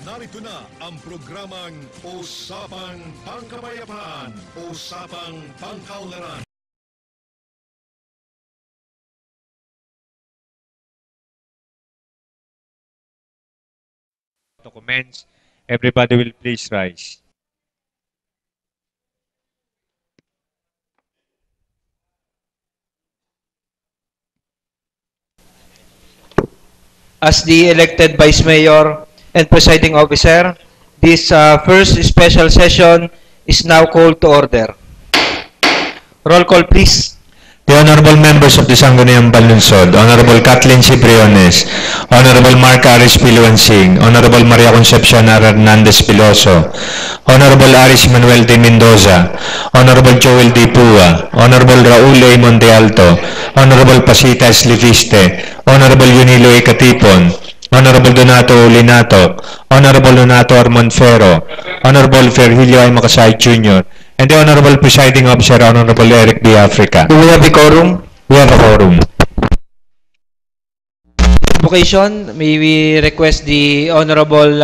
Narito na ang programang Usapang Pangkapayapaan, Usapang Pangkaunlaran. To commence, everybody will please rise. As the elected Vice Mayor and Presiding Officer, this first special session is now called to order. Roll call, please. The Honorable Members of the Sangguniang Banlunsod, Honorable Kathleen Cibriones, Honorable Mark Aris Piluansing, Honorable Maria Concepcion Hernandez Piloso, Honorable Aris Manuel de Mendoza, Honorable Joel D. Pua, Honorable Raul A. Monte Alto, Honorable Pasita Esliviste, Honorable Yunilo A. Katipon, Honorable Donato Linato, Honorable Donato Armonfero, Honorable Virgilio I. Makasay Jr., and the Honorable Presiding Officer, Honorable Eric D. Africa. Do we have a quorum? We have a quorum. Invocation, may we request the Honorable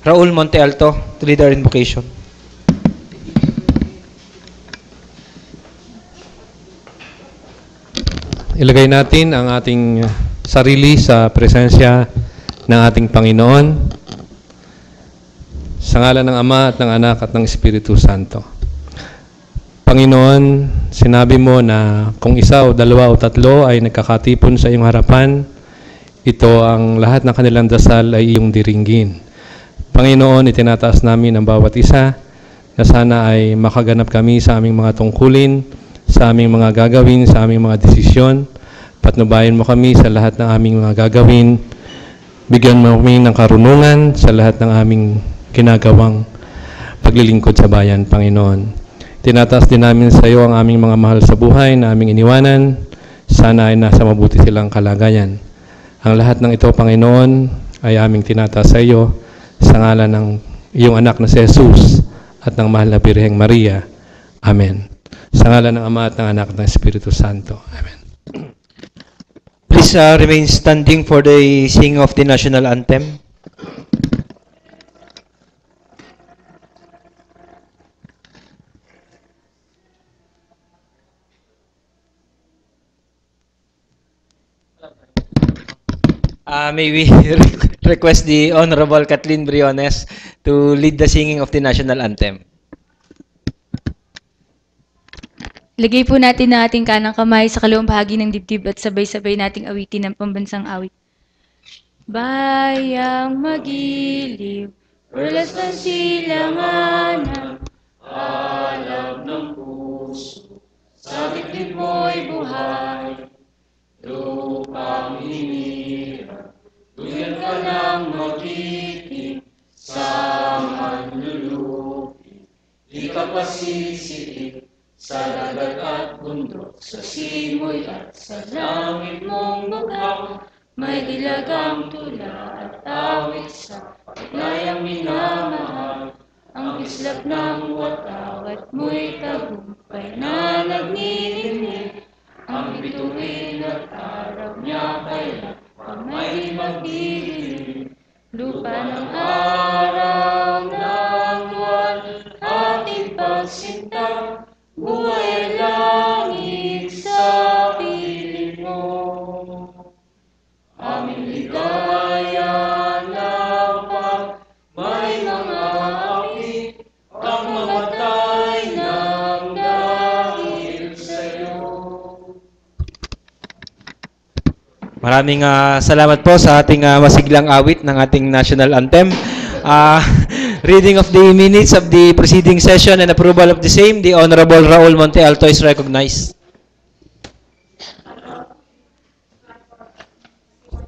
Raul Monte Alto to lead our invocation. Ilagay natin ang ating sarili sa presensya ng ating Panginoon sa ngalan ng Ama at ng Anak at ng Espiritu Santo. Panginoon, sinabi mo na kung isa o dalawa o tatlo ay nagkakatipon sa iyong harapan, ito ang lahat ng kanilang dasal ay iyong diringgin. Panginoon, itinataas namin ang bawat isa na sana ay makaganap kami sa aming mga tungkulin, sa aming mga gagawin, sa aming mga desisyon. Patnubayan mo kami sa lahat ng aming mga gagawin. Bigyan mo kami ng karunungan sa lahat ng aming ginagawang paglilingkod sa bayan, Panginoon. Tinataas din namin sa iyo ang aming mga mahal sa buhay na aming iniwanan. Sana ay nasa mabuti silang kalagayan. Ang lahat ng ito, Panginoon, ay aming tinataas sa iyo sa ngalan ng iyong anak na si Jesus at ng mahal na Birheng Maria. Amen. Sa ngalan ng Ama at ng Anak at ng Espiritu Santo. Amen. Please remain standing for the singing of the national anthem. May we request the Honorable Kathleen Briones to lead the singing of the national anthem. Lagay po natin na ating kanang kamay sa kaluwang bahagi ng dibdib at sabay-sabay nating awitin ang pambansang awit. Bayang magiliw, perlas ng silanganan, alab ng puso, sa dibdib mo'y buhay, lupang hinirang, duyan ka ng magiting, sa manlulupi, di ka pasisiig, sa dagat at bundok, sa simoy at sa langit mong bughaw, may ilagang tula at awit sa paglayang minamahal, ang islap ng wataw at mo'y tagumpay na nagniningning, ang bituin at araw niya kailan pa may magdidilim, lupa ng araw ng buwan, ating pagsinta, buhay langit sa piling mo. Aming ligaya na pag may mga api, ang mamatay ng dahil sa'yo. Maraming salamat po sa ating masiglang awit ng ating national anthem. Reading of the minutes of the preceding session and approval of the same, the Honorable Raul Monte Alto is recognized.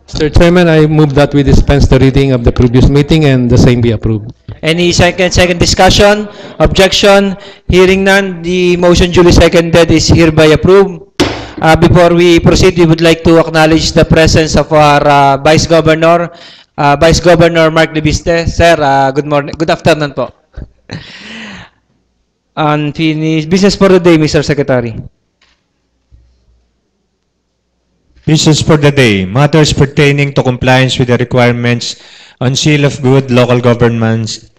Mr. Chairman, I move that we dispense the reading of the previous meeting and the same be approved. Any second discussion, objection? Hearing none, the motion duly seconded is hereby approved. Before we proceed, we would like to acknowledge the presence of our Vice Governor, Vice Governor Mark Libiste. Sir, good morning, good afternoon po. Unfinished business for the day, Mr. Secretary. Business for the day. Matters pertaining to compliance with the requirements on seal of good local governments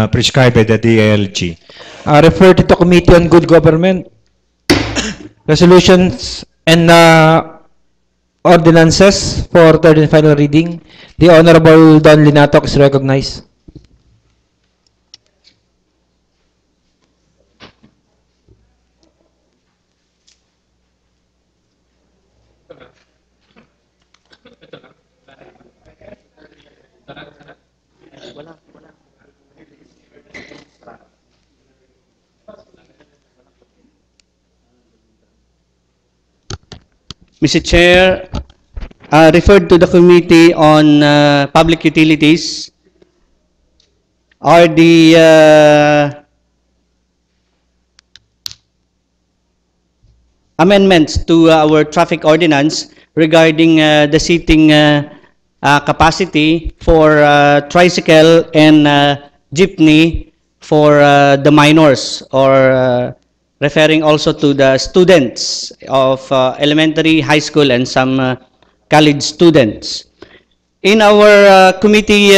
prescribed by the DILG. Refer to the Committee on Good Government. Resolutions and ordinances for third and final reading. The Honorable Don Linatok is recognized. Mr. Chair, referred to the Committee on Public Utilities are the amendments to our traffic ordinance regarding the seating capacity for tricycle and jeepney for the minors, or referring also to the students of elementary, high school, and some college students. In our committee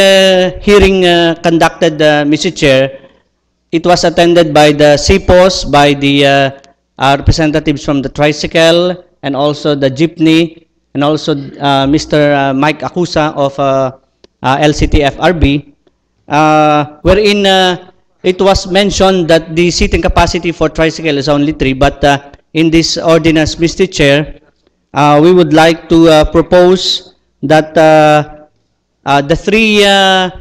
hearing conducted, Mr. Chair, it was attended by the CPOS, by the representatives from the tricycle, and also the jeepney, and also Mr. Mike Akusa of LCTFRB, wherein it was mentioned that the seating capacity for tricycle is only 3, but in this ordinance, Mr. Chair, we would like to propose that the 3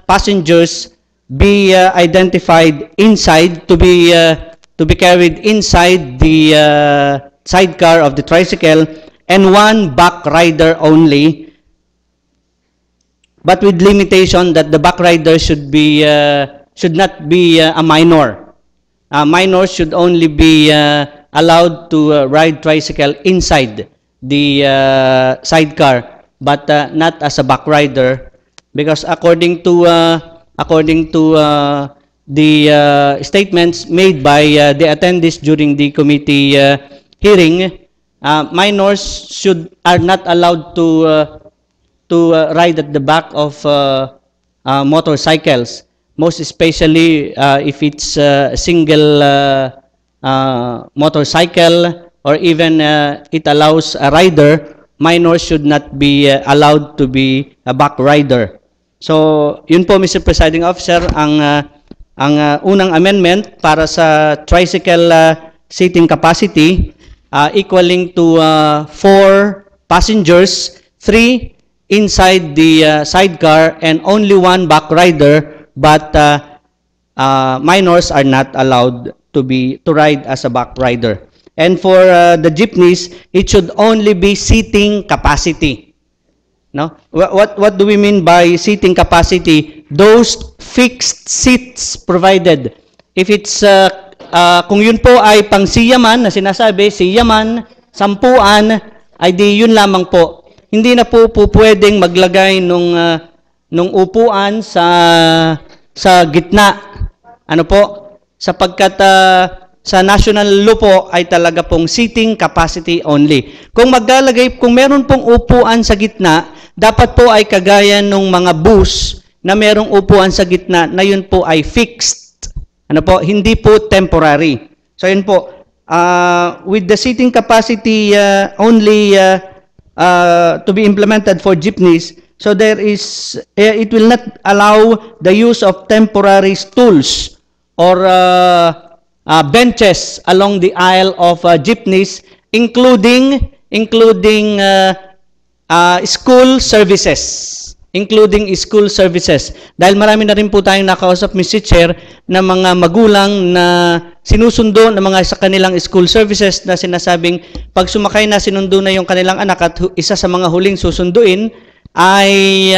passengers be identified inside, to be carried inside the sidecar of the tricycle, and 1 back rider only, but with limitation that the back rider should not be a minor. Minors should only be allowed to ride tricycle inside the sidecar, but not as a back rider, because according to the statements made by the attendees during the committee hearing, minors are not allowed to ride at the back of motorcycles, most especially if it's a single motorcycle, or even it allows a rider. Minors should not be allowed to be a back rider. So, yun po, Mr. Presiding Officer, ang unang amendment para sa tricycle seating capacity, equaling to 4 passengers, 3 inside the sidecar, and only 1 back rider, but minors are not allowed to ride as a back rider. And for the jeepneys, it should only be seating capacity. No? What do we mean by seating capacity? Those fixed seats provided. If it's, kung yun po ay pang siyaman, na sinasabi, siyaman, 10, ay di yun lamang po. Hindi na po pwedeng maglagay nung upuan sa gitna. Ano po? Sapagkat sa national law po ay talaga pong seating capacity only. Kung meron pong upuan sa gitna, dapat po ay kagaya ng mga bus na merong upuan sa gitna, na yun po ay fixed. Ano po? Hindi po temporary. So yun po, with the seating capacity only to be implemented for jeepneys, so it will not allow the use of temporary stools or benches along the aisle of jeepneys, including school services. Dahil marami na rin po tayong nakausap, Mr. Chair, na mga magulang na sinusundo ng mga sa kanilang school services, na sinasabing pag sumakay na, sinundo na yung kanilang anak, at isa sa mga huling susunduin ay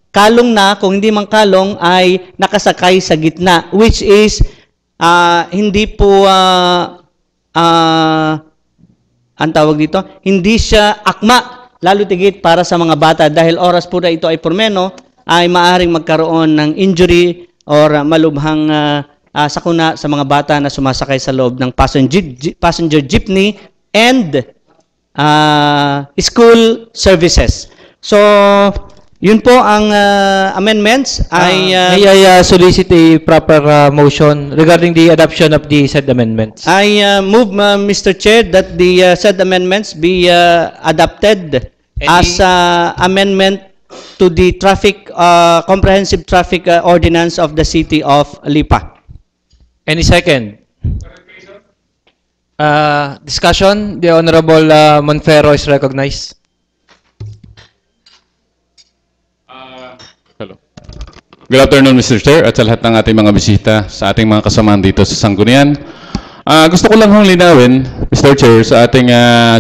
kalong na, kung hindi man kalong, ay nakasakay sa gitna, which is hindi po ang tawag dito, hindi siya akma, lalo tigit para sa mga bata, dahil oras po na ito ay pormeno, ay maaaring magkaroon ng injury or malubhang sakuna sa mga bata na sumasakay sa loob ng passenger jeepney and school services. So, yun po ang amendments ay May I solicit a proper motion regarding the adoption of the said amendments? I move, Mr. Chair, that the said amendments be adopted as amendment to the traffic comprehensive traffic ordinance of the city of Lipa. Any second? Discussion, the Honorable Monfero is recognized. Hello. Good afternoon, Mr. Chair, at sa lahat ng ating mga bisita, sa ating mga kasamahan dito sa Sanggunian. Gusto ko lang hong linawin, Mr. Chair, sa ating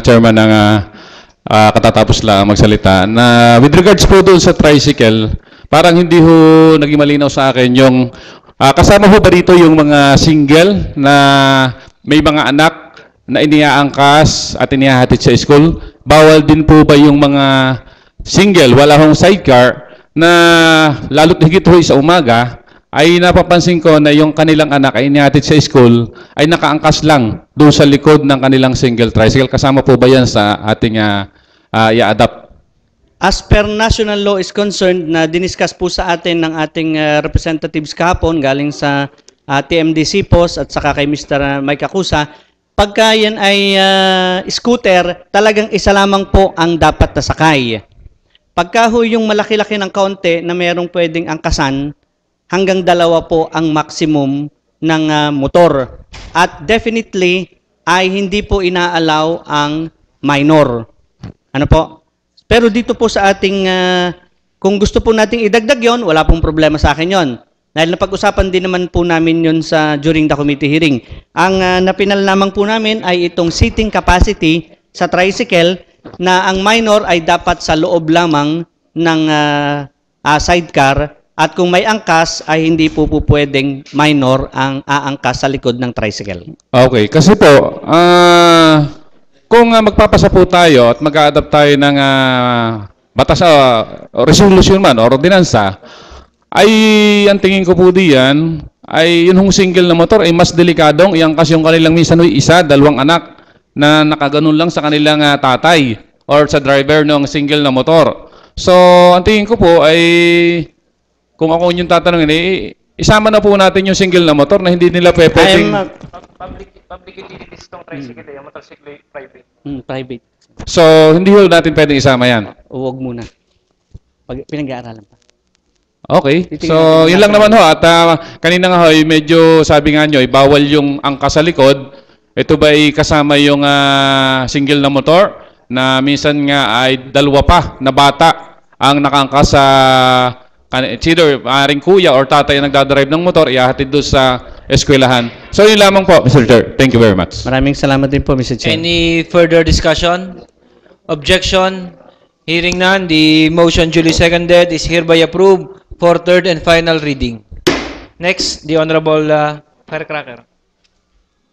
chairman ng katatapos lang magsalita, na with regards po doon sa tricycle, parang hindi ho naging malinaw sa akin yung kasama ho ba dito yung mga single na may mga anak na iniaangkas at inihahatid sa school? Bawal din po ba yung mga single, wala hong sidecar, na lalo't higit ho sa umaga, ay napapansin ko na yung kanilang anak ay inihatid sa school ay nakaangkas lang doon sa likod ng kanilang single tricycle. Kasama po ba yan sa ating i-adapt? As per national law is concerned, na diniscuss po sa atin ng ating representatives kahapon galing sa TMDC POS at saka kay Mr. Mike Acusa, pagka yan ay scooter, talagang isa lamang po ang dapat nasakay. Pagka ho yung malaki-laki ng kaunti na mayroong pwedeng angkasan, hanggang 2 po ang maximum ng motor. At definitely, ay hindi po inaalaw ang minor. Ano po? Pero dito po sa ating, kung gusto po nating idagdag yon, wala pong problema sa akin yon. Dahil napag-usapan din naman po namin yon during the committee hearing. Ang napinal lamang po namin ay itong seating capacity sa tricycle, na ang minor ay dapat sa loob lamang ng sidecar, at kung may angkas ay hindi po pwedeng minor ang aangkas sa likod ng tricycle. Okay, kasi po, kung magpapasa po tayo at mag-a-adapt tayo ng batas, resolution man o ordinansa, ay ang tingin ko po diyan ay yun hong single na motor ay mas delikadong iangkas yung kanilang minsan isa, 2 anak na nakaganon lang sa kanilang tatay or sa driver ng single na motor. So, ang tingin ko po ay, kung ako yung tatanungin, isama na po natin yung single na motor na hindi nila pwedeng... Public utilities itong tricycle, yung motorcycle private. Private. So, hindi ho natin pwedeng isama yan. Huwag muna. Pinag-aaralan pa. Okay. So, yun lang naman ho. At kanina nga ho, medyo sabi nga nyo, bawal yung angkas sa likod. Ito ba ay kasama yung single na motor na minsan nga ay 2 pa na bata ang nakaangkas sa either maaaring kuya or tatay na nagdadrive ng motor, ihahatid doon sa eskwelahan. So yun lamang po, Mr. Chair. Thank you very much. Maraming salamat din po, Mr. Chair. Any further discussion? Objection? Hearing none, the motion duly seconded is hereby approved for third and final reading. Next, the Honorable Firecracker.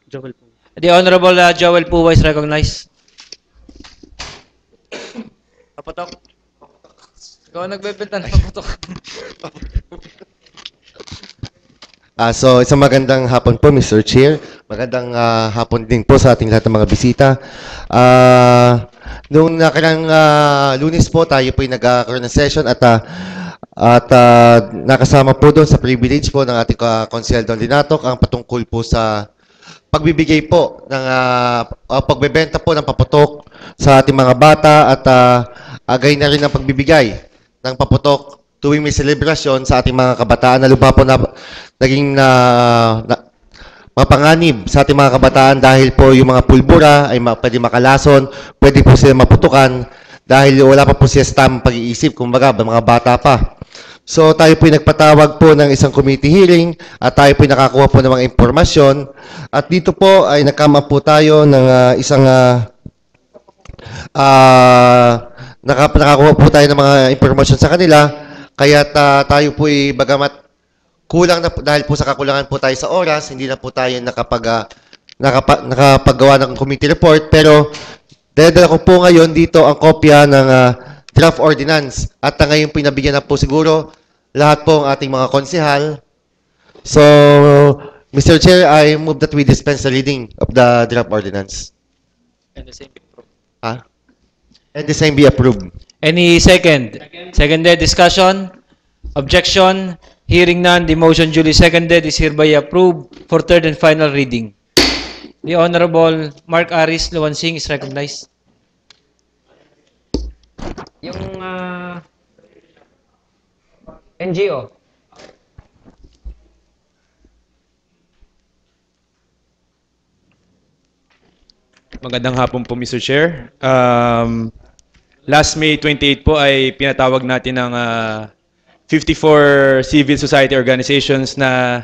Joel po. The Honorable Joel Puwa is recognized. Paputok. Ikaw nagbebenta ng paputok. So, isang magandang hapon po, Mr. Chair. Magandang hapon din po sa ating lahat ng mga bisita. Noong nakarang Lunes po, tayo po yung nagkakaroon ng session at nakasama po doon sa privilege po ng ating Konsehal Don Linatok ang patungkol po sa pagbibigay po ng pagbebenta po ng paputok sa ating mga bata at agay na rin ang pagbibigay ng paputok tuwing may selebrasyon sa ating mga kabataan na lubha po na naging mapanganib sa ating mga kabataan dahil po yung mga pulbura ay pwede makalason, pwede po sila maputukan dahil wala pa po siya tamang pag-iisip, kumbaga mga bata pa. So tayo po nagpatawag po ng isang committee hearing at tayo po nakakuha po ng mga impormasyon at dito po ay nakama po tayo ng isang nakakuha po tayo ng mga impormasyon sa kanila kaya tayo po ay bagamat kulang na dahil po sa kakulangan po tayo sa oras, hindi na po tayo nakapagawa ng committee report pero dala ko po ngayon dito ang kopya ng draft ordinance at ngayon pinabigyan na po siguro lahat po ang ating mga konsehal. So, Mr. Chair, I move that we dispense the reading of the draft ordinance. And the same. Ah? And the same be approved. Any second? Seconded, discussion? Objection? Hearing none, the motion duly seconded is hereby approved for third and final reading. The Honorable Mark Aris Luwansing is recognized. Yung NGO. Magandang hapon po, Mr. Chair. Last May 28 po ay pinatawag natin ng 54 civil society organizations na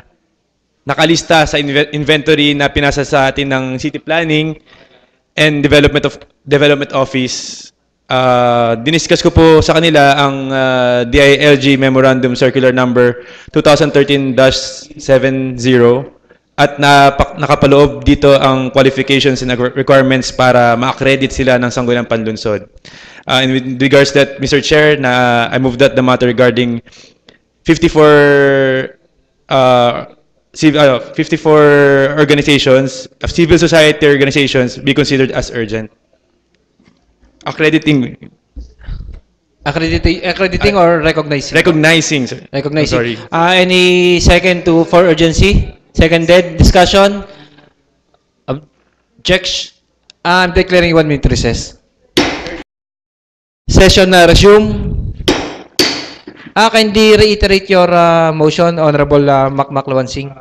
nakalista sa inventory na pinasa sa atin ng City Planning and Development Office. Diniscuss ko po sa kanila ang DILG Memorandum Circular Number 2013-70 at nakapaloob dito ang qualifications and requirements para ma-accredit sila ng Sangguniang Panlunsod. And with regards to that, Mr. Chair, I move that the matter regarding 54 organizations, civil society organizations, be considered as urgent. Accrediting or recognizing? Recognizing, sir. Recognizing. I'm sorry. Any second for urgency? Seconded, discussion? Objection? I'm declaring 1 minute recess. Session resume. Kindly reiterate your motion, Honorable Macmac Luwansing.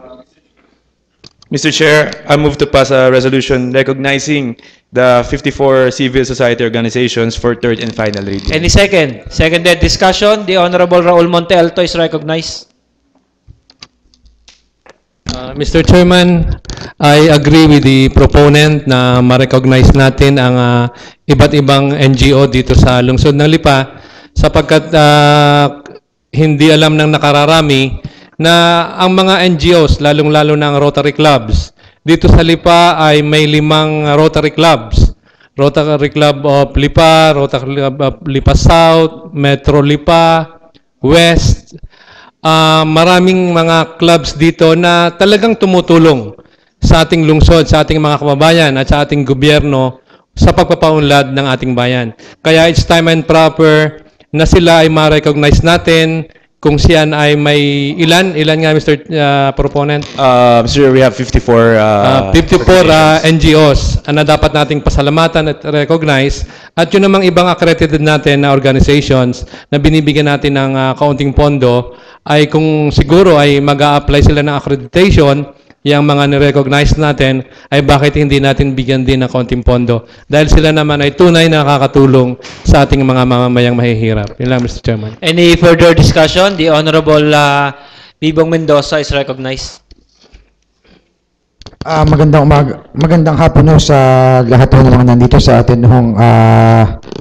Mr. Chair, I move to pass a resolution recognizing the 54 civil society organizations for third and final reading. Any second? Seconded, discussion? The Honorable Raul Monte Alto is recognized. Mr. Chairman, I agree with the proponent na ma-recognize natin ang iba't ibang NGO dito sa lungsod ng Lipa sapagkat hindi alam ng nakararami na ang mga NGOs, lalong-lalo ng Rotary Clubs, dito sa Lipa ay may 5 Rotary Clubs. Rotary Club of Lipa, Rotary Club of Lipa South, Metro Lipa, West. Maraming mga clubs dito na talagang tumutulong sa ating lungsod, sa ating mga kababayan at sa ating gobyerno sa pagpapaunlad ng ating bayan. Kaya it's time and proper na sila ay ma-recognize natin kung siyan ay may ilan nga Mr. Proponent? Mr. we have 54 54 NGOs na dapat nating pasalamatan at recognize at yun namang ibang accredited natin na organizations na binibigyan natin ng kaunting pondo ay kung siguro ay mag-a-apply sila ng accreditation, yung mga ni-recognize natin, ay bakit hindi natin bigyan din ng kaunting pondo? Dahil sila naman ay tunay na nakakatulong sa ating mga mamamayang mahihirap. Yun lang, Mr. Chairman. Any further discussion? The Honorable Bibong Mendoza is recognized. Magandang hapon ho sa lahat ho ng mga nandito sa atin hong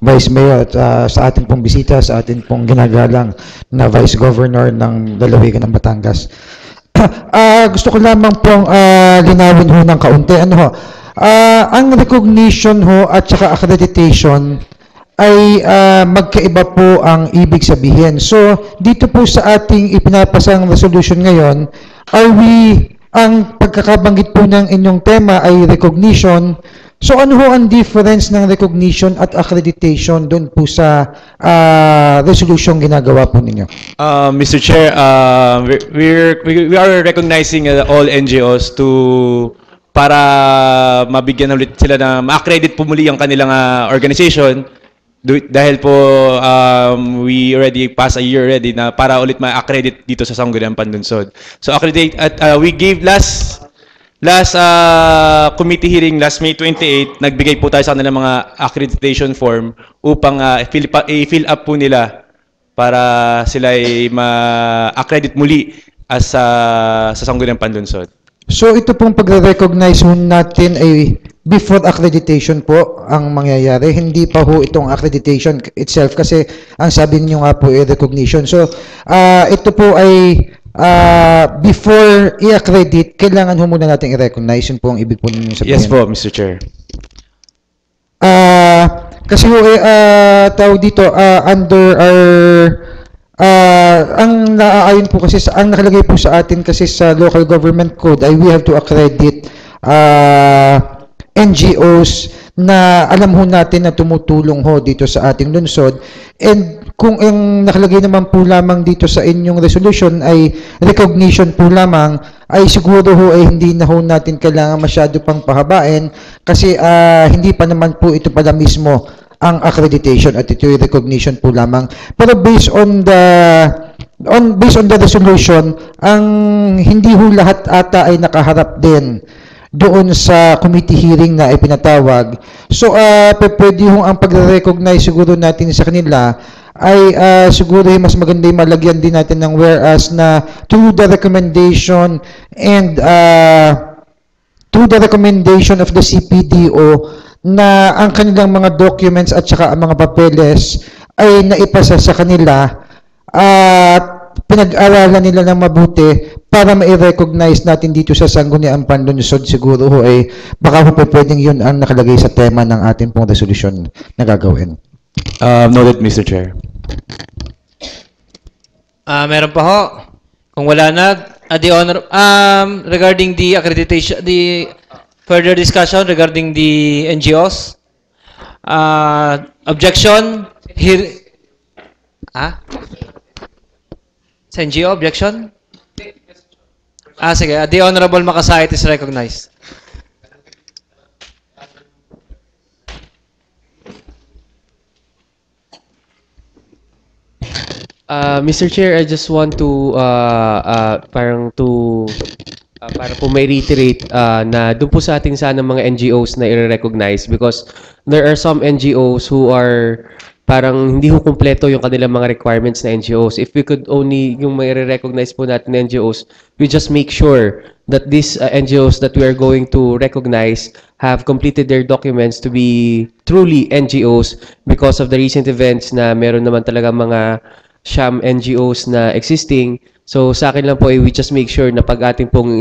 Vice Mayor at sa ating pong bisita, sa ating pong ginagalang na Vice Governor ng Lalawigan ng Batangas. Gusto ko lamang pong linawin ho ng kaunti. Ang recognition ho at saka accreditation ay magkaiba po ang ibig sabihin. So, dito po sa ating ipinapasang resolution ngayon, ang pagkakabanggit po ng inyong tema ay recognition. So ano ho ang difference ng recognition at accreditation doon po sa resolution ginagawa po ninyo? Mr. Chair, we are recognizing all NGOs para mabigyan ulit sila na ma-accredit po muli ang kanilang organization dahil po we already passed a year already na para ulit ma-accredit dito sa Sangguniang Panlunsod. So accredit at we gave last committee hearing last May 28, nagbigay po tayo sa kanilang mga accreditation form upang i-fill up po nila para sila ay ma-accredit muli as sa Sangguniang Panlunsod. So ito pong pagre-recognize natin ay before accreditation po ang mangyayari, hindi pa ho itong accreditation itself kasi ang sabi niyo nga po ay recognition. So ito po ay before i-accredit, kailangan ho muna natin i-recognize. Yun po ang ibig po ninyo sabihin. Yes po, Mr. Chair. Kasi ho, tawag dito, under our ang naaayon po kasi ang nakalagay po sa atin kasi sa local government code ay we have to accredit NGOs na alam ho natin na tumutulong ho dito sa ating lungsod. And kung ang nakalagay naman po lamang dito sa inyong resolution ay recognition po lamang, ay siguro ho ay hindi na ho natin kailangan masyado pang pahabain kasi hindi pa naman po ito pala mismo ang accreditation at ito yung recognition po lamang. Pero based on the resolution, ang hindi ho lahat ata ay nakaharap din doon sa committee hearing na ipinatawag. So, pwede ho ang pagre-recognize siguro natin sa kanila ay siguro mas maganda yung malagyan din natin ng whereas na to the recommendation and to the recommendation of the CPDO na ang kanilang mga documents at saka ang mga papeles ay naipasa sa kanila at pinag-aralan nila ng mabuti para ma-recognize natin dito sa Sangguniang Panlungsod. Siguro ho ay baka ho pwedeng yun ang nakalagay sa tema ng ating pong resolution na gagawin. Noted, Mr. Chair. Meron pa ho. Kung wala na, the honor, regarding the accreditation, the further discussion regarding the NGOs. Objection? Here. Sa NGO, objection? Sige. The Honorable Makasait is recognized. Mr. Chair, I just want to para po may reiterate na doon po sa ating sana mga NGOs na i-recognize because there are some NGOs who are parang hindi ho kumpleto yung kanilang mga requirements na NGOs. If we could only yung may recognize po natin na NGOs, we just make sure that these NGOs that we are going to recognize have completed their documents to be truly NGOs because of the recent events na meron naman talaga mga sham NGOs na existing. So sa akin lang po, we just make sure na pag ating pong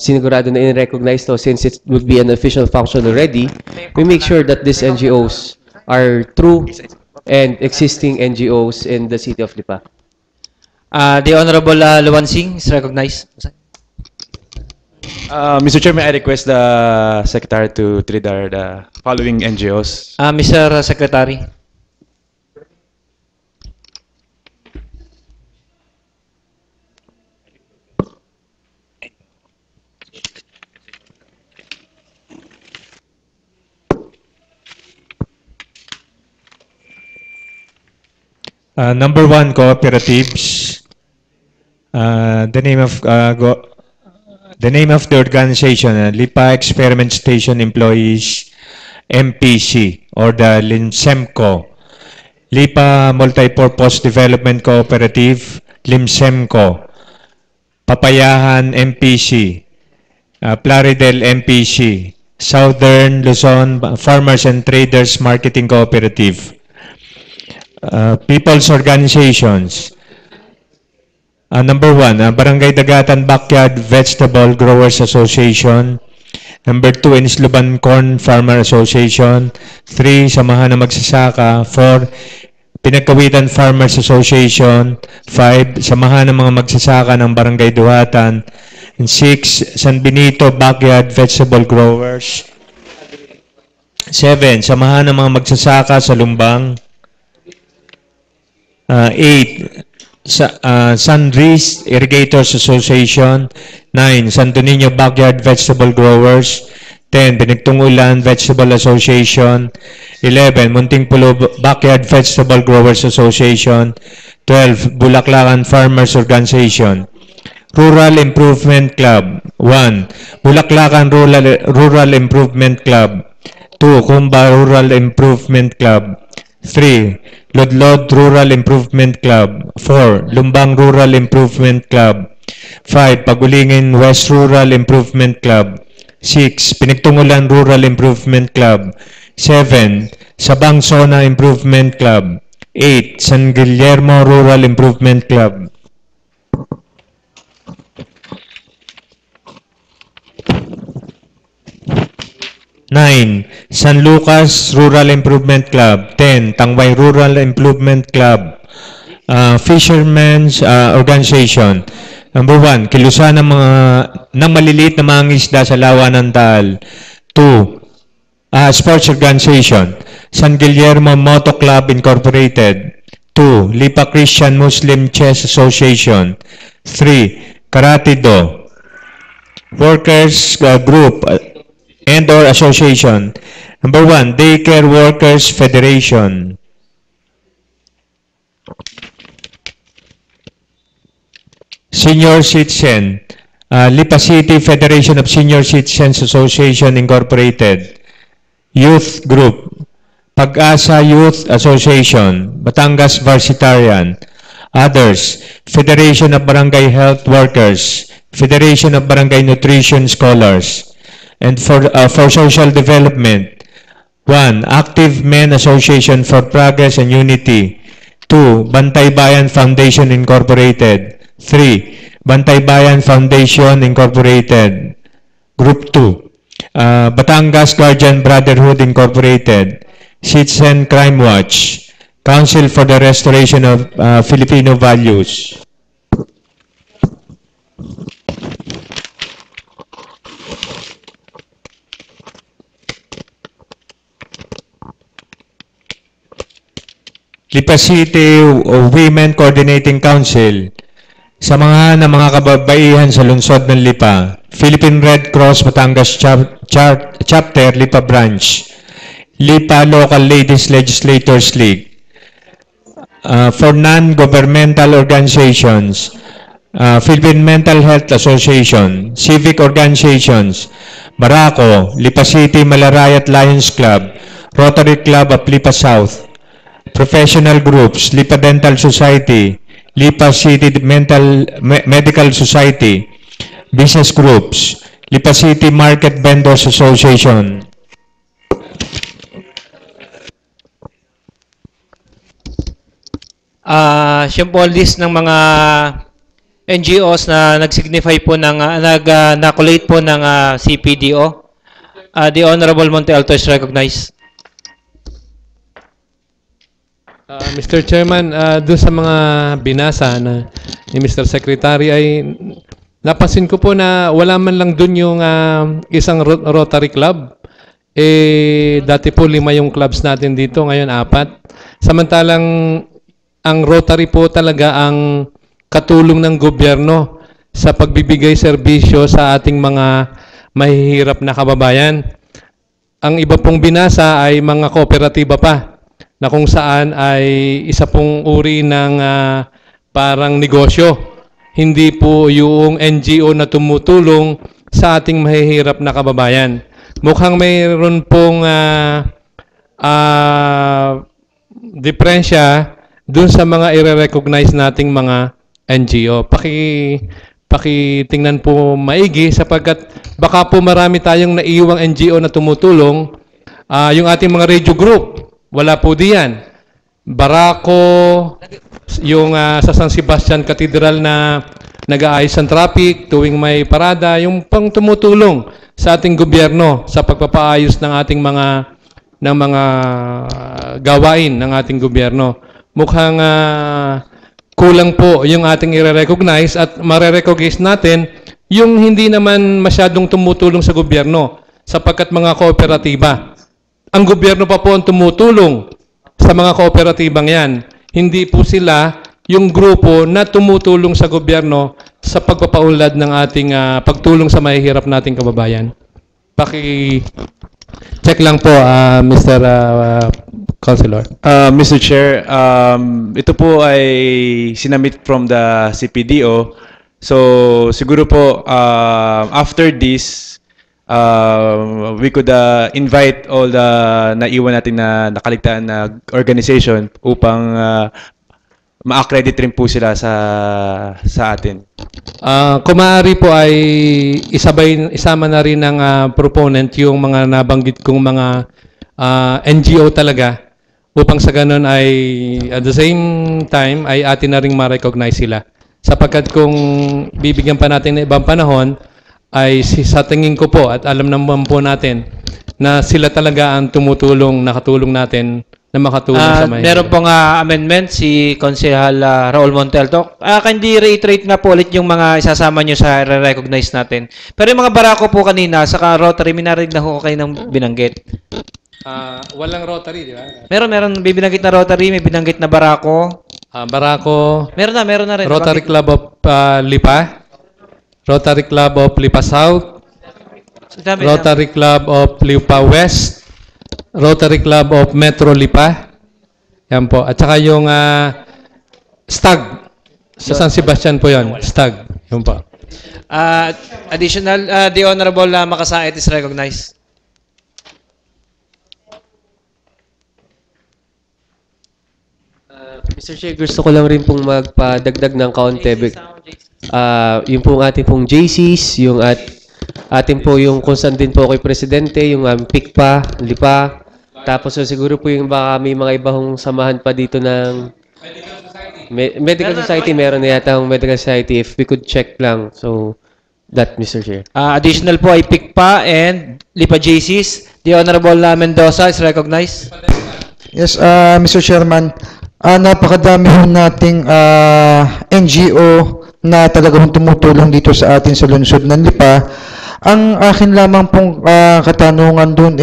sinigurado na in-recognize to since it would be an official function already, we make sure that these NGOs are true and existing NGOs in the city of Lipa. The Honorable Luan Singh is recognized. Mr. Chair, may I request the Secretary to trigger the following NGOs? Mr. Secretary. Number 1, cooperatives. The name of the organization, Lipa Experiment Station Employees, MPC, or the LIMSEMCO. Lipa Multipurpose Development Cooperative, LIMSEMCO. Papayahan, MPC. Plaridel, MPC. Southern Luzon Farmers and Traders Marketing Cooperative. People's organizations. Number 1, Barangay Dagatan Backyard Vegetable Growers Association. Number 2, Insluban Corn Farmer Association. 3, Samahan ng Magsasaka. 4, Pinagkawitan Farmers Association. 5, Samahan ng mga Magsasaka ng Barangay Duhatan. And 6, San Benito Backyard Vegetable Growers. 7, Samahan ng mga Magsasaka sa Lumbang. 8, Sunrise Irrigators Association. 9, Santo Niño Backyard Vegetable Growers. 10, Pinagtungulan Vegetable Association. 11, Munting Pulo Backyard Vegetable Growers Association. 12, Bulaklakan Farmers Organization. Rural Improvement Club. 1, Bulaklakan Rural Improvement Club. 2, Kumba Rural Improvement Club. 3, Lodlod Rural Improvement Club. 4, Lumbang Rural Improvement Club. 5, Pagulingin West Rural Improvement Club. 6, Pinagtungulan Rural Improvement Club. 7, Sabang Sona Improvement Club. 8, San Guillermo Rural Improvement Club. 9, San Lucas Rural Improvement Club. 10, Tangway Rural Improvement Club. Fishermen's Organization. Number 1, kilusan ng maliliit na mga isda sa Lawa ng Taal. 2, Sports Organization. San Guillermo Moto Club Incorporated. 2. Lipa Christian Muslim Chess Association. 3. Karate Do. Workers Group and or Association. Number 1. Daycare Workers Federation. Senior Citizen. Lipa City Federation of Senior Citizens Association Incorporated. Youth Group. Pag-asa Youth Association. Batangas Varsitarian. Others. Federation of Barangay Health Workers. Federation of Barangay Nutrition Scholars. And for social development. 1. Active Men Association for Progress and Unity. 2. Bantay Bayan Foundation Incorporated. 3. Bantay Bayan Foundation Incorporated. Group 2. Batangas Guardian Brotherhood Incorporated. Citizen Crime Watch. Council for the Restoration of Filipino Values. Lipa City Women Coordinating Council. Samahan ng mga kababaihan sa lungsod ng Lipa. Philippine Red Cross Batangas Chapter Lipa Branch. Lipa Local Ladies Legislators League. For non-governmental organizations, Philippine Mental Health Association, civic organizations, Barako, Lipa City Malarayat Lions Club, Rotary Club of Lipa South, professional groups, Lipa Dental Society, Lipa City Medical Society, business groups, Lipa City Market Vendors Association. Siya po list ng mga NGOs na nag-signify po ng nag-collate po ng CPDO. The Honorable Monte Alto is recognized. Mr. Chairman, doon sa mga binasa na ni Mr. Secretary ay napansin ko po na wala man lang doon yung isang Rotary Club. Dati po 5 yung clubs natin dito, ngayon 4. Samantalang ang Rotary po talaga ang katulong ng gobyerno sa pagbibigay serbisyo sa ating mga mahihirap na kababayan. Ang iba pong binasa ay mga kooperatiba pa, na kung saan ay isa pong uri ng parang negosyo. Hindi po yung NGO na tumutulong sa ating mahihirap na kababayan. Mukhang mayroon pong diferensya dun sa mga i-recognize nating mga NGO. Pakitingnan po maigi sapagkat baka po marami tayong naiiwang NGO na tumutulong. Yung ating mga radio group, wala po diyan. Barako, yung sa San Sebastian Cathedral na nag-aayos ng traffic tuwing may parada, yung pang tumutulong sa ating gobyerno sa pagpapaayos ng ating mga gawain ng ating gobyerno. Mukhang kulang po yung ating i-recognize at mare-recognize natin yung hindi naman masyadong tumutulong sa gobyerno sapagkat mga kooperatiba. Ang gobyerno pa po ang tumutulong sa mga kooperatibang yan. Hindi po sila yung grupo na tumutulong sa gobyerno sa pagpapaunlad ng ating pagtulong sa mahihirap nating kababayan. Check lang po, Mr. Councilor. Mr. Chair, ito po ay sinamit from the CPDO. So, siguro po, after this, we could invite all the naiwan natin na nakaligtaan na organization upang ma-accredit rin po sila sa atin. Kung maaari po ay isama na rin ng proponent yung mga nabanggit kong mga NGO talaga upang sa ganun ay at the same time ay atin na rin ma-recognize sila. Sapagkat kung bibigyan pa natin ng ibang panahon ay sa tingin ko po at alam naman po natin na sila talaga ang tumutulong, nakatulong natin na makatulong sa mahirap. Meron pong amendment si Konsehal Raul Montelto. Kandi reiterate nga po ulit yung mga isasama nyo sa recognize natin. Pero yung mga barako po kanina, saka Rotary, minarinig na ho kayo ng binanggit. Walang Rotary, di ba? Meron. May binanggit na Rotary, may binanggit na barako. Barako. Meron na rin. Rotary Club of Lipa. Rotary Club of Lipa South. Rotary Club of Lipa West. Rotary Club of Metro Lipa. Yan po. At saka yung Stag. Sa San Sebastian po yon. Stag. Yun po. Additional, the Honorable Makasait is recognized. Mr. Chair, gusto ko lang rin pong magpadagdag ng kaunti. Yung pong ating pong JCs, yung ating po yung kung saan din po kay Presidente, yung PICPA, Lipa. Tapos siguro po yung baka may mga ibang samahan pa dito ng Medical Society. Meron na yata ang Medical Society. If we could check lang. So, that, Mr. Chair. Additional po ay PICPA and Lipa JCs. The Honorable Mendoza is recognized. Yes, Mr. Chairman. Napakadami ho nating NGO na talagang tumutulong dito sa atin sa lungsod ng Lipa. Ang akin lamang pong katanungan doon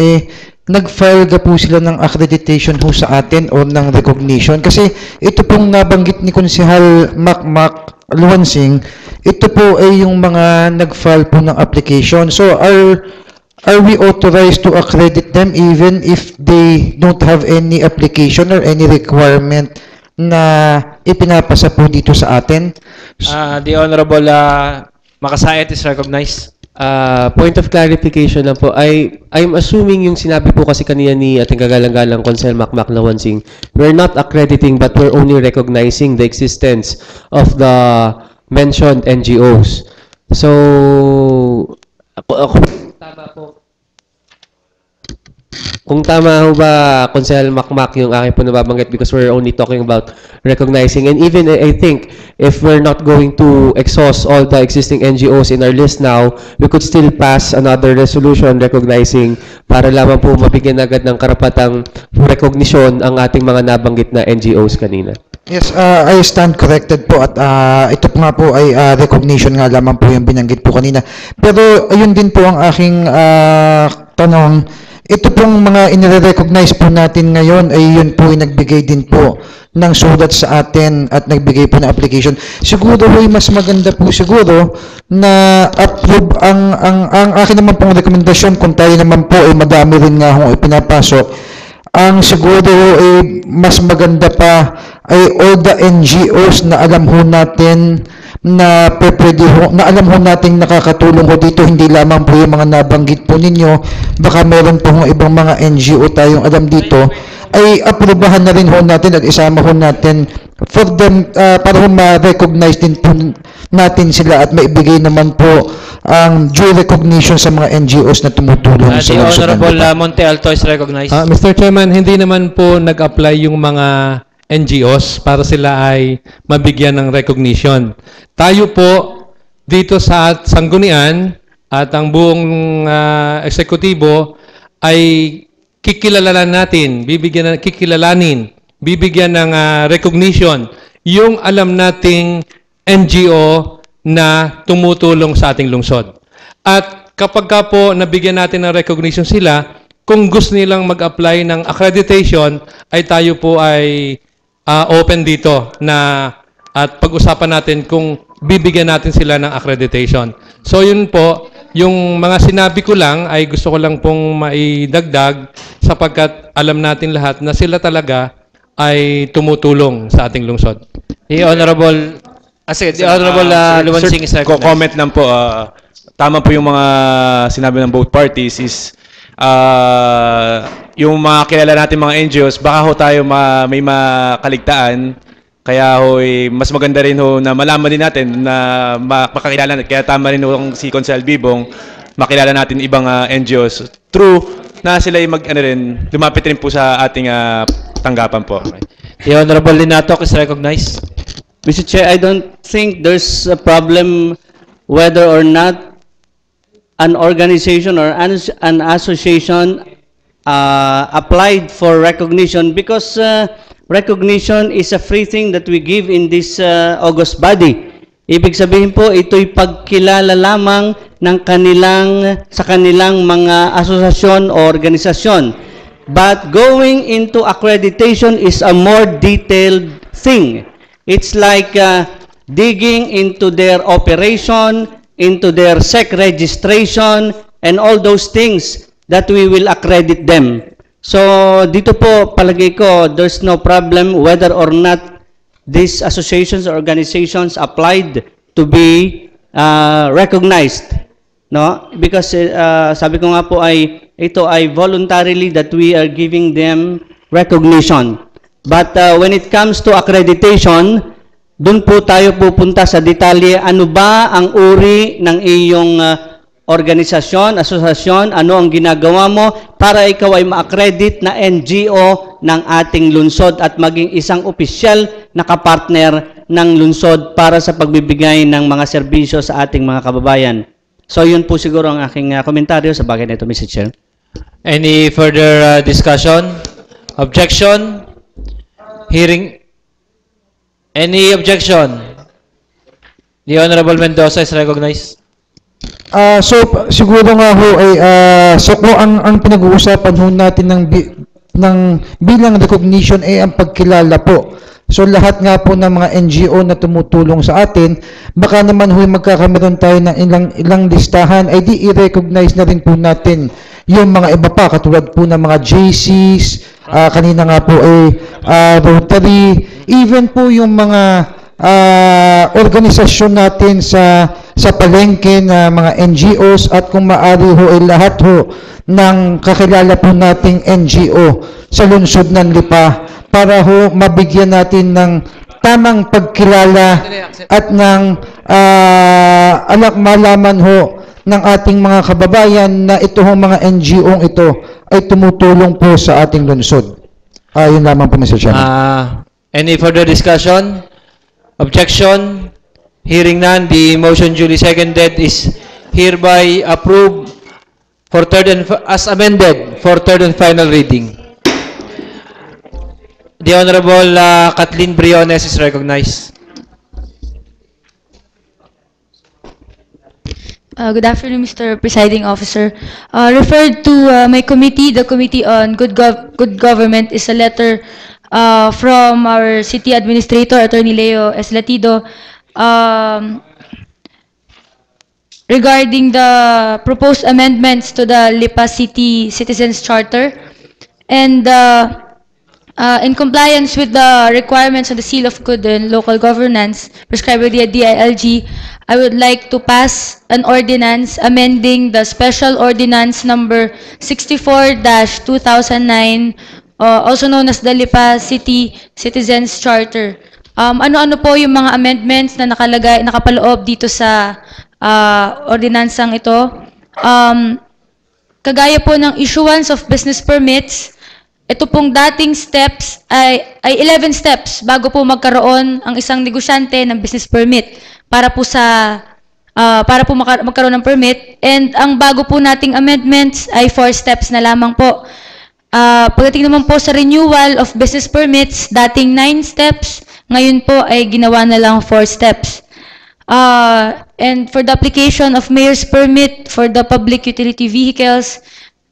nag-file ka po sila ng accreditation ho sa atin o ng recognition? Kasi ito pong nabanggit ni Konsehal Macmac Luansing, ito po ay yung mga nag-file po ng application. So are we authorized to accredit them even if they don't have any application or any requirement na ipinapasa po dito sa atin? The Honorable Makasait is recognized. Point of clarification lang po. I'm assuming yung sinabi po kasi kanina ni ating kagalang-galang Konsehal Macmac Luansing, we're not accrediting but we're only recognizing the existence of the mentioned NGOs. So, tama po. Kung tama ho ba, Konsehal Macmac, yung aking po nababanggit, because we're only talking about recognizing. And even I think if we're not going to exhaust all the existing NGOs in our list now, we could still pass another resolution recognizing para lamang po mabigyan agad ng karapatang recognition ang ating mga nabanggit na NGOs kanina. Yes, I stand corrected po at ito po nga po ay recognition nga lamang po yung binanggit po kanina. Pero ayun din po ang aking tanong. Ito pong mga inire-recognize po natin ngayon ay yun po ay nagbigay din po ng sulat sa atin at nagbigay po ng application. Siguro ay mas maganda po siguro na approve ang akin naman pong rekomendasyon kung tayo naman po ay madami rin nga kung ipinapasok. Ang siguro ay mas maganda pa ay all the NGOs na alam ho natin na pwede ho, na alam ho nating nakakatulong ho dito, hindi lamang po yung mga nabanggit po ninyo, baka meron po ibang mga NGO tayong alam dito, ay aprobahan na rin ho natin at isama ho natin for them, para ho ma-recognize din po natin sila at maibigay naman po ang due recognition sa mga NGOs na tumutulong sa The Honorable Monte Alto is recognized. Mr. Chairman, hindi naman po nag-apply yung mga NGOs para sila ay mabigyan ng recognition. Tayo po dito sa Sanggunian at ang buong eksekutibo ay kikilalanin natin, bibigyan ng recognition yung alam nating NGO na tumutulong sa ating lungsod. At kapag ka po nabigyan natin ng recognition sila, kung gusto nilang mag-apply ng accreditation, ay tayo po ay open dito na at pag-usapan natin kung bibigyan natin sila ng accreditation. So yun po, yung mga sinabi ko lang ay gusto ko lang pong maidagdag sapagkat alam natin lahat na sila talaga ay tumutulong sa ating lungsod. The Honorable Luansing is recognized. Comment lang po, tama po yung mga sinabi ng both parties is yung mga kilala natin mga NGOs, baka ho tayo may makaligtaan. Kaya ho, mas maganda rin ho na malaman din natin na makakilala natin. Kaya tama rin ho si Konsehal Bibong, makilala natin ibang NGOs. True na sila lumapit rin po sa ating tanggapan po. The Honorable Linatok is recognized. Mr. Chair, I don't think there's a problem whether or not an organization or an association applied for recognition because recognition is a free thing that we give in this August body. Ibig sabihin po, ito'y pagkilala lamang ng sa kanilang mga asosasyon o organisasyon. But going into accreditation is a more detailed thing. It's like digging into their operation, into their SEC registration, and all those things that we will accredit them. So, dito po, palagay ko, there's no problem whether or not these associations or organizations applied to be recognized. No? Because sabi ko nga po ito ay voluntarily that we are giving them recognition. But when it comes to accreditation, dun po tayo pupunta sa detalye, ano ba ang uri ng iyong organisasyon, asosasyon, ano ang ginagawa mo para ikaw ay ma-accredit na NGO ng ating lungsod at maging isang opisyal na kapartner ng lungsod para sa pagbibigay ng mga serbisyo sa ating mga kababayan. So yun po siguro ang aking komentaryo sa bagay na ito, Mr. Chair. Any further discussion? Objection? Hearing? Any objection? The Honorable Mendoza is recognized. So siguro nga ho ay so kung ang pinag-uusapan ho natin ng bilang recognition ay ang pagkilala po. So lahat nga po ng mga NGO na tumutulong sa atin, baka naman ho magkakameron tayo ng ilang listahan ay di i-recognize na rin po natin yung mga iba pa katulad po ng mga JCs, kanina nga po ay Rotary, even po yung mga organisasyon natin sa palengke na mga NGOs at kung maaari ho ay lahat ho ng kakilala po nating NGO sa lungsod ng Lipa para ho mabigyan natin ng tamang pagkilala at ng malaman ho ng ating mga kababayan na ito ho mga NGO ito ay tumutulong po sa ating lungsod. Yun lamang po, Mr. Chairman. Any further discussion? Objection? Hearing none, the motion duly seconded is hereby approved for as amended for third and final reading. The Honorable Kathleen Briones is recognized. Good afternoon, Mr. Presiding Officer. Referred to my committee, the Committee on Good Government, is a letter from our City Administrator, Attorney Leo S. Latido, regarding the proposed amendments to the Lipa City Citizens Charter. And in compliance with the requirements of the Seal of Good and Local Governance prescribed by the DILG, I would like to pass an ordinance amending the Special Ordinance number 64-2009, also known as the Lipa City Citizens Charter. Ano-ano po yung mga amendments na nakapaloob dito sa ordinansang ito? Kagaya po ng issuance of business permits, ito pong dating steps ay 11 steps bago po magkaroon ang isang negosyante ng business permit para po magkaroon ng permit. And ang bago po nating amendments ay 4 steps na lamang po. Pagdating naman po sa renewal of business permits, dating 9 steps, ngayon po ay ginawa na lang 4 steps. And for the application of mayor's permit for the public utility vehicles,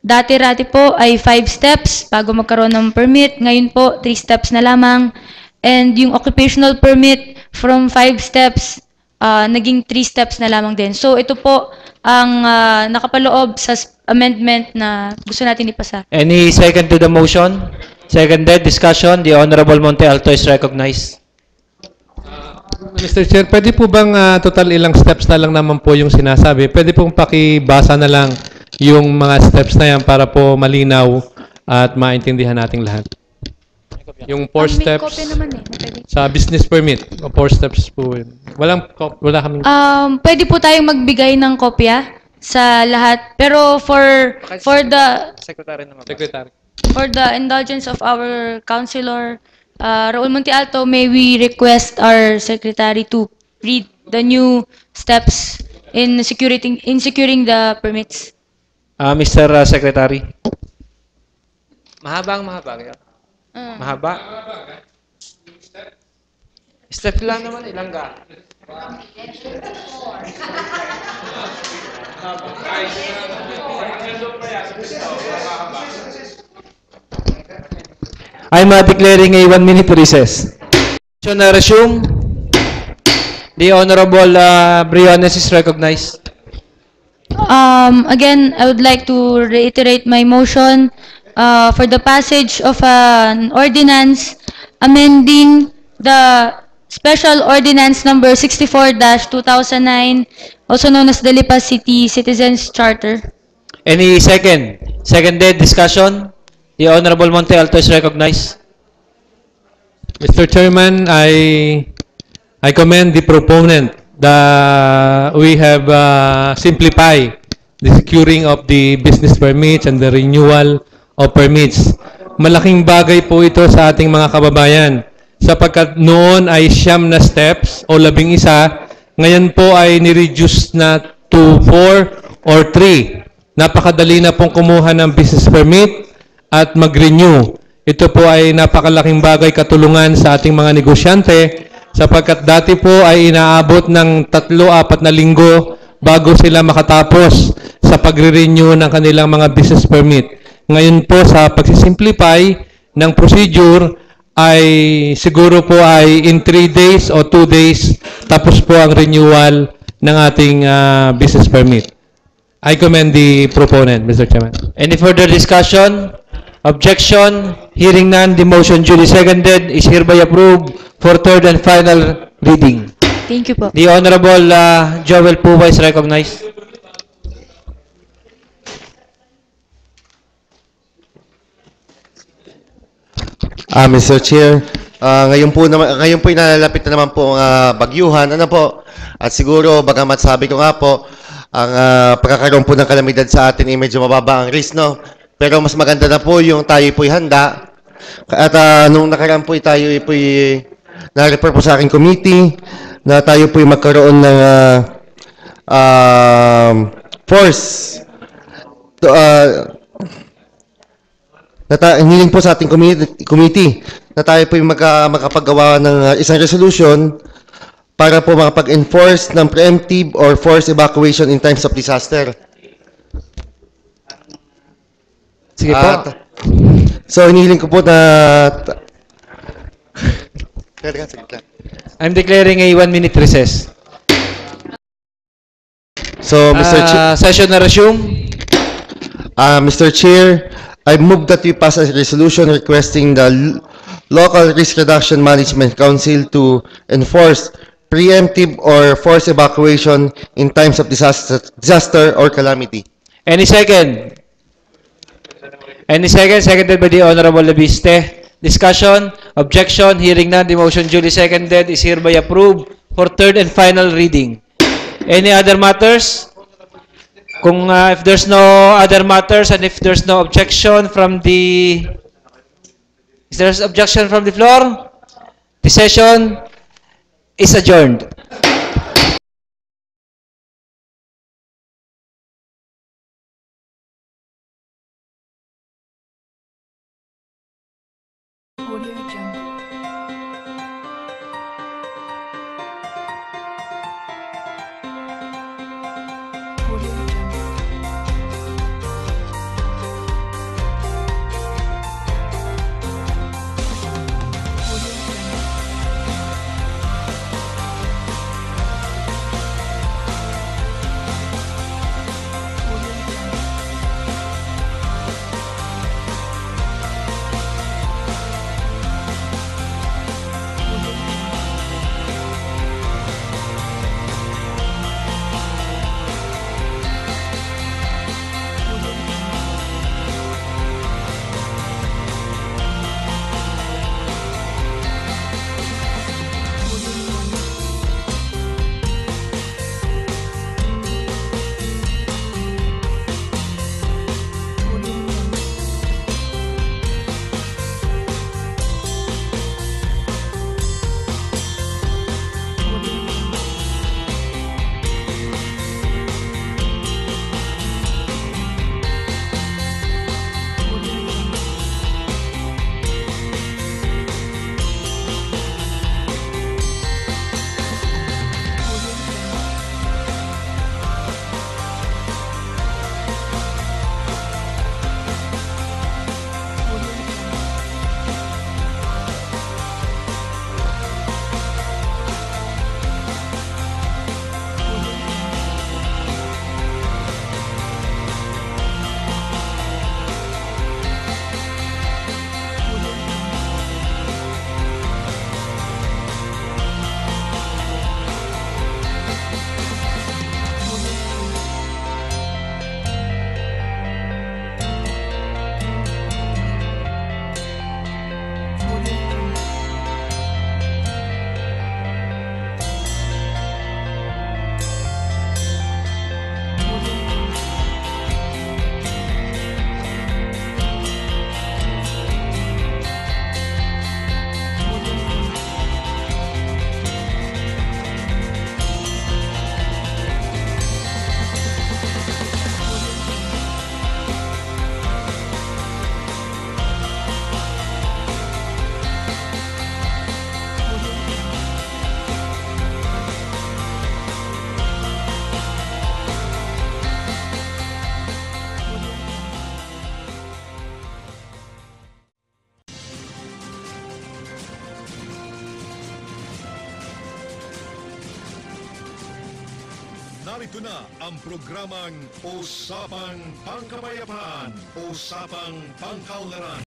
dati-rati po ay 5 steps bago magkaroon ng permit. Ngayon po, 3 steps na lamang. And yung occupational permit from 5 steps, naging 3 steps na lamang din. So ito po ang nakapaloob sa amendment na gusto natin ipasa. Any second to the motion? Seconded, discussion. The Honorable Monte Alto is recognized. Mr. Chair, pwede po bang total ilang steps na lang naman po yung sinasabi? Pwede pong pakibasa na lang yung mga steps na yan para po malinaw at maintindihan nating lahat. Yung 4 steps sa business permit, 4 steps po yun. Wala kaming... Pwede po tayong magbigay ng kopya sa lahat. Pero for the... Secretary. For the indulgence of our Councilor, Raul Monte Alto, may we request our Secretary to read the new steps in securing the permits. Mr. Secretary. Mahaba. Mahaba. Step lang naman, ilang ka? I'm declaring a 1-minute recess. So na resume. The Honorable Briones is recognized. Again, I would like to reiterate my motion for the passage of an ordinance amending the Special Ordinance Number 64-2009, also known as the Lipa City Citizens Charter. Any second? Seconded discussion? The Honorable Monte Alto is recognized. Mr. Chairman, I commend the proponent that we have simplified the securing of the business permits and the renewal of permits. Malaking bagay po ito sa ating mga kababayan sapagkat noon ay 9 na steps o 11, ngayon po ay ni-reduce na to 4 or 3. Napakadali na pong kumuha ng business permit at mag-renew. Ito po ay napakalaking bagay katulungan sa ating mga negosyante sapagkat dati po ay inaabot ng 3-4 na linggo bago sila makatapos sa pagre-renew ng kanilang mga business permit. Ngayon po sa pagsisimplify ng procedure ay siguro po ay in 3 days o 2 days tapos po ang renewal ng ating business permit. I commend the proponent, Mr. Chairman. Any further discussion? Objection? Hearing none, the motion duly seconded is hereby approved for third and final reading. Thank you po. The Honorable Joel Puba is recognized. Mr. Chair, ngayon po inalalapit na naman po ang bagyuhan. Ano po? At siguro, bagamat sabi ko nga po, ang pagkakaroon po ng kalamidad sa atin ay medyo mababa ang risk, no? Pero mas maganda na po yung tayo po'y handa. At nung nakaraan po tayo po'y na-refer po sa aking committee na tayo po'y magkaroon ng force. Hiniling po sa ating committee na tayo po'y makapagawa ng isang resolution para po makapag-enforce ng preemptive or forced evacuation in times of disaster. Sige po. So, hinihiling ko po na... I'm declaring a 1-minute recess. So, Mr. Chair... Session na resume. Mr. Chair, I move that we pass a resolution requesting the Local Risk Reduction Management Council to enforce preemptive or forced evacuation in times of disaster or calamity. Any second? Any second? Seconded by the Honorable Labiste. Discussion? Objection? Hearing none, the motion duly seconded is hereby approved for third and final reading. Any other matters? If there's no other matters and if there's no objection from the... Is there objection from the floor? The session is adjourned. narito na ang programang Usapang Pangkapayapaan, Usapang Pangkaunlaran.